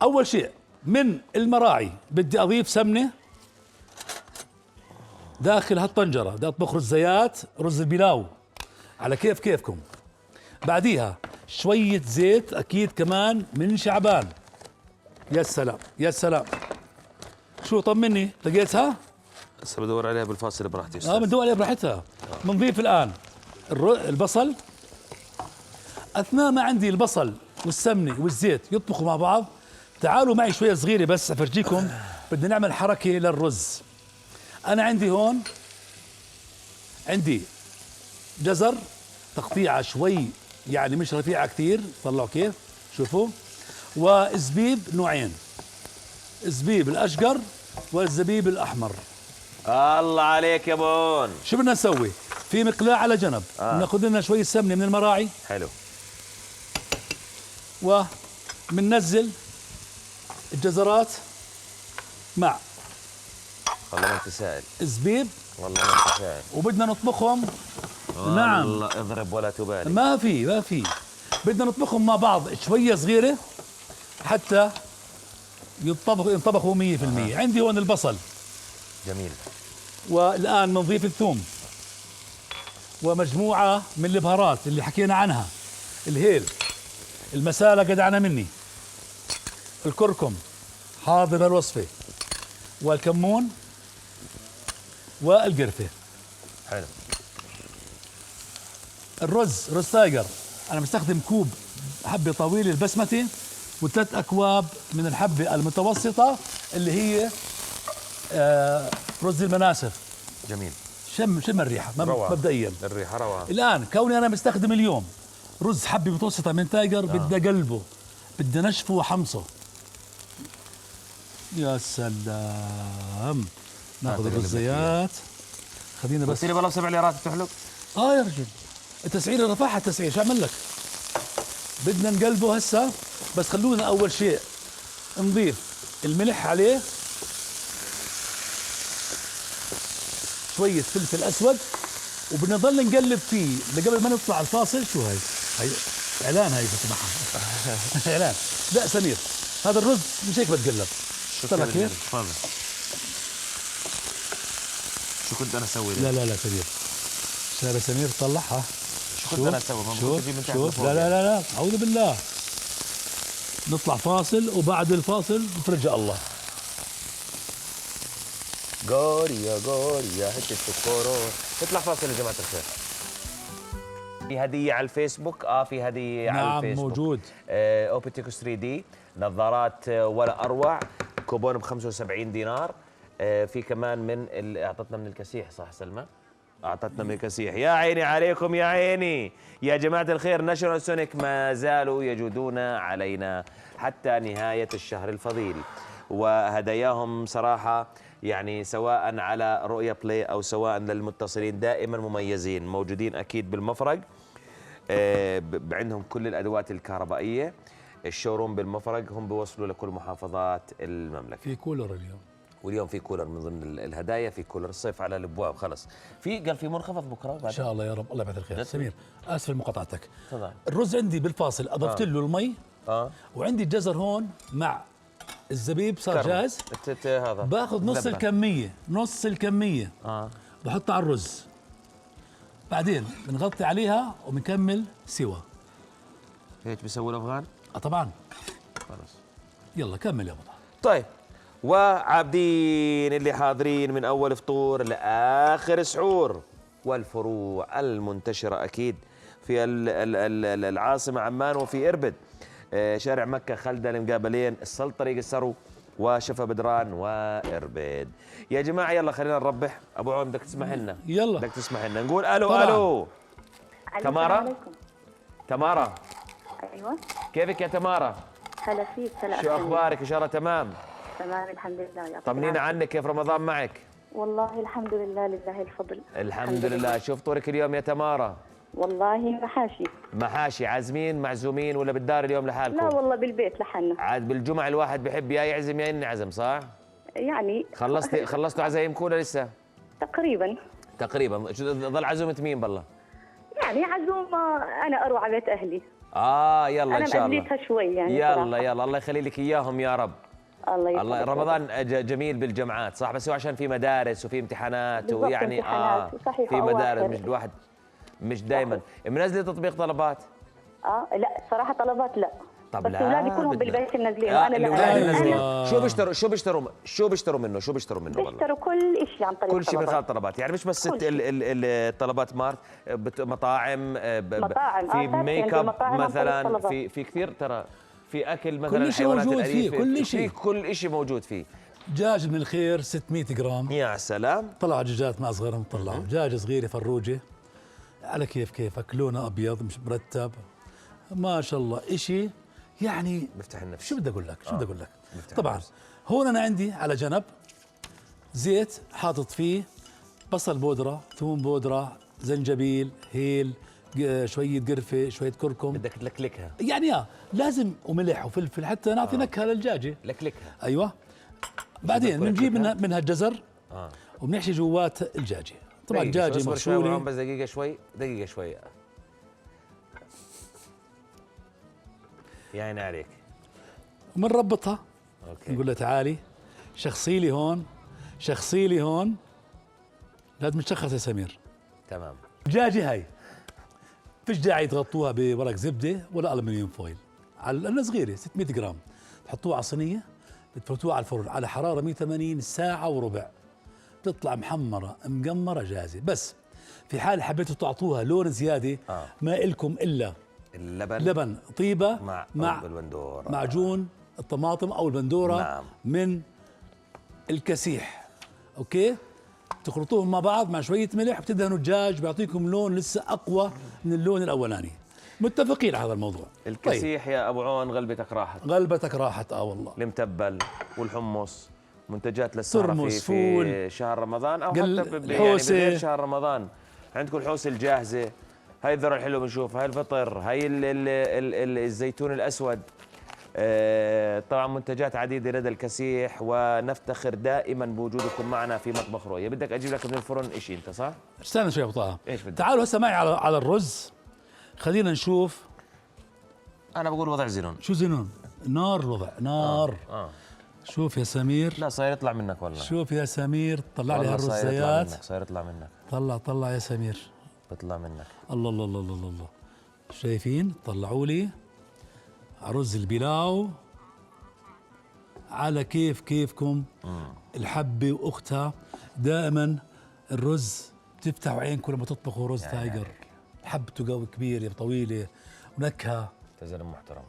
أول شيء من المراعي بدي أضيف سمنة داخل هالطنجرة. بدي أطبخ رزيات، رز البيلاو على كيفكم. بعديها شوية زيت أكيد كمان من شعبان. يا سلام يا سلام. شو طمني لقيتها؟ هسه بدور عليها بالفاصل براحتي استاذ. بندور عليها براحتها. بنضيف الآن البصل. أثناء ما عندي البصل والسمنة والزيت يطبخوا مع بعض، تعالوا معي شوية صغيرة بس أفرجيكم. بدنا نعمل حركة للرز. أنا عندي هون جزر تقطيعة شوي، يعني مش رفيعة كثير، طلعوا كيف، شوفوا. وزبيب نوعين، زبيب الأشقر والزبيب الأحمر. الله عليك يا بون. شو بدنا نسوي؟ في مقلاة على جنب، ناخذ لنا شوية سمنة من المراعي. حلو. ومننزل الجزرات مع والله ما انت سائل. زبيب. والله ما انت سائل. وبدنا نطبخهم. نعم. والله اضرب ولا تبالي. ما في بدنا نطبخهم مع بعض شوية صغيرة حتى ينطبخوا 100%. عندي هون البصل. جميل. والآن بنضيف الثوم ومجموعة من البهارات اللي حكينا عنها. الهيل، المسالة جدعنا مني، الكركم حاضر الوصفة، والكمون والقرفة. حلو. رز تايجر أنا مستخدم كوب حبة طويلة البسمتي، وثلاث أكواب من الحبة المتوسطة اللي هي رز المناسف. جميل. شم الريحة مبدئيا. الريحة روعة. الآن كوني أنا مستخدم اليوم رز حبة متوسطة من تايجر، بدي قلبه، بدي نشفه وحمصه. يا سلام. ناخذ الرزيات. خلينا بس. قلت لي والله 7 ليرات بتحلق. يا رجل التسعير رفعها التسعير، شو اعمل لك؟ بدنا نقلبه هسه، بس خلونا اول شيء نضيف الملح عليه، شوية فلفل اسود، وبدنا نضل نقلب فيه لقبل ما نطلع الفاصل. شو هاي اعلان، هاي بسمعها. اعلان. لا سمير، هذا الرز مش هيك بتقلب. طلع كيف؟ تفضل. شو كنت انا اسوي؟ لا سمير، شارع سمير طلعها. شو كنت انا اسوي؟ شوف لا اعوذ بالله. نطلع فاصل، وبعد الفاصل بفرجها الله. غوريا حتة سكورو. نطلع فاصل يا جماعة الخير. في هدية على الفيسبوك. في هدية على الفيسبوك. موجود. اوبتيكوس 3 دي، نظارات ولا اروع، كوبون ب 75 دينار. في كمان من اعطتنا من الكسيح، صح سلمى؟ اعطتنا من الكسيح. يا عيني عليكم يا عيني يا جماعة الخير. ناشونال سونيك ما زالوا يجودون علينا حتى نهاية الشهر الفضيل، وهداياهم صراحة يعني سواء على رؤيا بلاي أو سواء للمتصلين دائما مميزين. موجودين أكيد بالمفرق، عندهم كل الأدوات الكهربائية. الشوروم بالمفرق، هم بيوصلوا لكل محافظات المملكة. في كولر اليوم، واليوم في كولر من ضمن الهدايا. في كولر الصيف على الابواب خلص. قال في منخفض بكره ان شاء الله يا رب. الله يبعث الخير. سمير اسف لمقاطعتك. تفضل. الرز عندي بالفاصل اضفت له المي. وعندي الجزر هون مع الزبيب صار جاهز. هذا باخذ نص الكميه بحطها على الرز، بعدين بنغطي عليها وبنكمل سوا. هيك بيسووا الافغان؟ طبعا. خلص يلا كمل يا ابو. طيب، وعابدين اللي حاضرين من اول فطور لاخر سحور، والفروع المنتشره اكيد في العاصمه عمان وفي اربد، شارع مكه، خلدة، المقابلين، السلط، طريق السرو، وشفا بدران واربد. يا جماعه يلا خلينا نربح. ابو عون بدك تسمح لنا؟ يلا بدك تسمح لنا نقول الو. طبعاً. الو تمارا. تمارا، ايوه كيفك يا تمارا؟ هلا فيك. هلا شو اخبارك؟ ان شاء الله تمام. تمام الحمد لله. طمنينا عنك، كيف رمضان معك؟ والله الحمد لله، لله الفضل. الحمد لله. شو فطورك اليوم يا تمارا؟ والله محاشي. محاشي. عازمين معزومين ولا بالدار اليوم لحالكم؟ لا والله بالبيت لحالنا. عاد بالجمعة الواحد بحب يا يعزم يا ينعزم، صح؟ يعني خلصتوا عزايمكم ولا لسه؟ تقريبا. شو ظل عزومة مين بالله؟ يعني عزومة أنا أروح على بيت أهلي. يلا انا ان شاء الله. مأجلتها شوي يعني يلا صراحة. يلا الله يخلي لك اياهم يا رب. الله الله. يسعدك. رمضان جميل بالجامعات صح، بس هو عشان في مدارس وفي امتحانات بالضبط، ويعني امتحانات، صحيح، في مدارس أواخر. مش الواحد مش دائما منزله تطبيق طلبات. لا صراحة طلبات لا. طب بس لا اولادي كلهم بدنا. بالبيت منزلين وانا لا. الاولاد أيوة. منزلين. شو بيشتروا منه والله؟ بيشتروا كل شيء عن طريق كل شيء من خلال طلبات. طلبات، يعني مش بس كل شيء. الطلبات مارت، مطاعم، مطاعم، في أساساً ميك في اب مطاعم عن طريق مثلا، طلبات. في كثير ترى، في اكل مثلا كل شيء الحيوانات موجود فيه، الاليفه، كل في شيء. كل شيء موجود فيه. دجاج من الخير 600 جرام. يا سلام. طلعوا دجاجات ما اصغرهم، طلعوا دجاجه صغيره فروجه على كيفك، لونها ابيض مش مرتب، ما شاء الله إشي يعني. بفتح النفس. شو بدي اقول لك، شو بدي اقول لك. بفتح طبعا النفس. هون انا عندي على جنب زيت حاطط فيه بصل بودره، ثوم بودره، زنجبيل، هيل، شويه قرفه، شويه كركم، بدك تلكلكها. يعني لازم، وملح وفلفل حتى نعطي نكهه للدجاجه. لكلكها. ايوه. بعدين بدك بنجيب لكلكها؟ منها الجزر وبنحشي جوات الدجاجه. طبعا دجاجه اصبر شوي مغسوله. بس دقيقه شوي. يا عيني عليك. وبنربطها، اوكي. نقول له تعالي شخصي لي هون، شخصي لي هون. لازم تشخص يا سمير. تمام. الدجاجه هاي فيش داعي تغطوها بورق زبده ولا الومنيوم فويل، لانها صغيره 600 جرام. تحطوها على صينيه، بتفوتوها على الفرن على حراره 180 ساعه وربع، تطلع محمره مقمره جاهزه. بس في حال حبيتوا تعطوها لون زياده ما إلكم الا اللبن، لبن طيبه مع البندورة، معجون الطماطم او البندوره. نعم. من الكسيح. اوكي، تخلطوهم مع بعض مع شويه ملح، بتدهنوا الدجاج، بيعطيكم لون لسه اقوى من اللون الاولاني. متفقين على هذا الموضوع. الكسيح يا ابو عون غلبتك راحت. غلبتك راحت والله. المتبل والحمص منتجات للسهرة ترمس، في فول، شهر رمضان او قل- حتى يعني الحوسة. بغير شهر رمضان. عندكم الحوسه الجاهزه، هاي الذره الحلوه بنشوفها، هاي الفطر، هاي الزيتون الاسود. طبعا منتجات عديده لدى الكسيح، ونفتخر دائما بوجودكم معنا في مطبخ رؤيا. بدك اجيب لك من الفرن شيء انت صح؟ استنى شوي يا ابو طه. إيش بدك؟ تعالوا هسه معي على الرز. خلينا نشوف انا بقول وضع زينون. شو زينون. نار الوضع، نار. شوف يا سمير. لا صاير يطلع منك والله. شوف يا سمير، طلع لي والله صاير يطلع هالرزيات. منك، صاير يطلع منك. طلع يا سمير. بيطلع منك. الله الله الله الله الله. شايفين؟ طلعوا لي رز البلاو على كيفكم. الحبة وأختها دائما الرز تفتحوا عينكم لما تطبخوا رز تايجر. حبته قوي كبيرة طويلة ونكهة. انت زلمه محترم.